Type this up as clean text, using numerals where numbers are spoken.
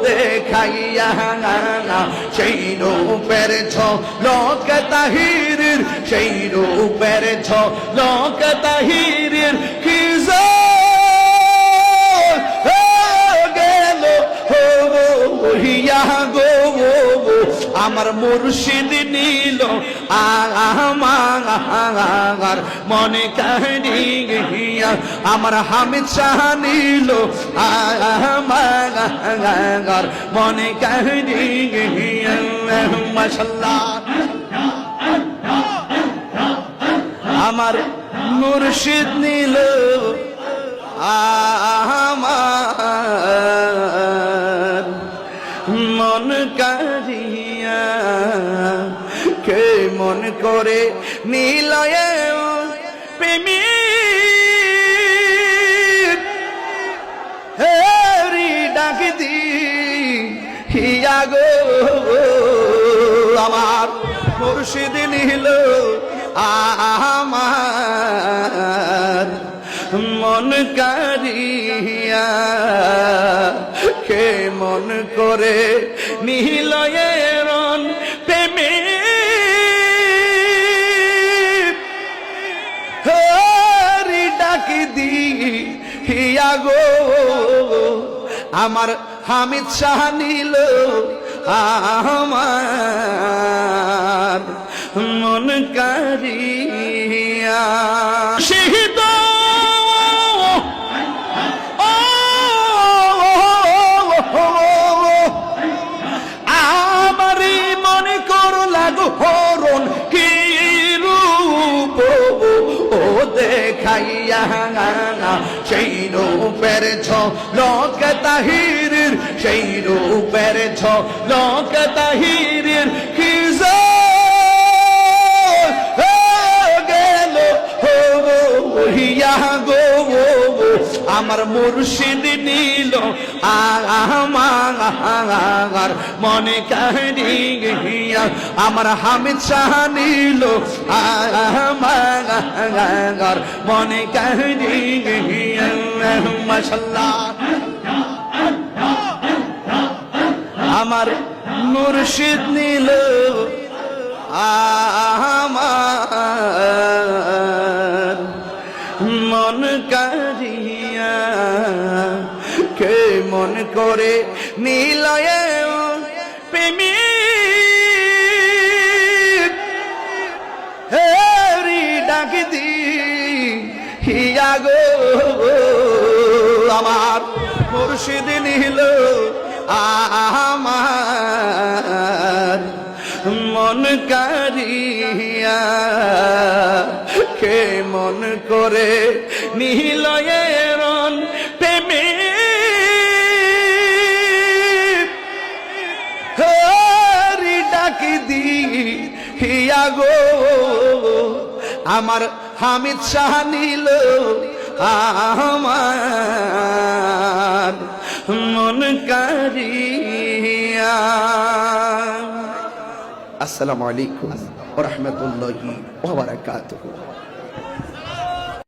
দেখাইয়া সেই রূপের ঝলক তাহিরের, সেই রূপের ঝলক তাহিরের কি গেল হইয়া গো আমার মুর্শিদ নীল আমার মনে কাহিয়া, আমার হামিদ শাহ নীল আমার মনে কাহিয়া। মাশাআল্লাহ আমার মুর্শিদ নীল আমার মন কাহিয়া, কে মন করে নীলয়ে প্রেমী হেরি ডাক দি হিয়া গো আমার মুর্শিদ নীল আমার মন কারিয়া, কে মন করে নিলয়ের প্রেমে হরি ডাকি দি হিয়া গো আমার হামিদ শাহ নীল আমার মন কারিয়া। শহীদ আমারই মনে করো লাগো হরণ কি রূপ ও দেখাইয়া সেই রূপের ঝলক তাহিরের, সেই রূপের ঝলক তাহিরের কি গেল হইয়া গো আমার মুর্শিদ নীল আমার মনে কাহিয়া, আমার হামিদ শাহ নীল আমার মনে কাহিয়া। মাশাআল্লাহ আমার মুর্শিদ নীল আমার মন কারিয়া, কে মন করে নীলয়ে প্রেমী হেরি ডাক দি হিয়া গো আমার মুর্শিদ নীল আমার মন কারিয়া, কে মন করে নিলয়ের প্রেমে হরি ডাকি দি হিয়া গো আমার হামিদ শাহ নীল আমার মন কারিয়া। আসসালামু আলাইকুম ওয়া রাহমাতুল্লাহি ওয়া বারাকাতুহু।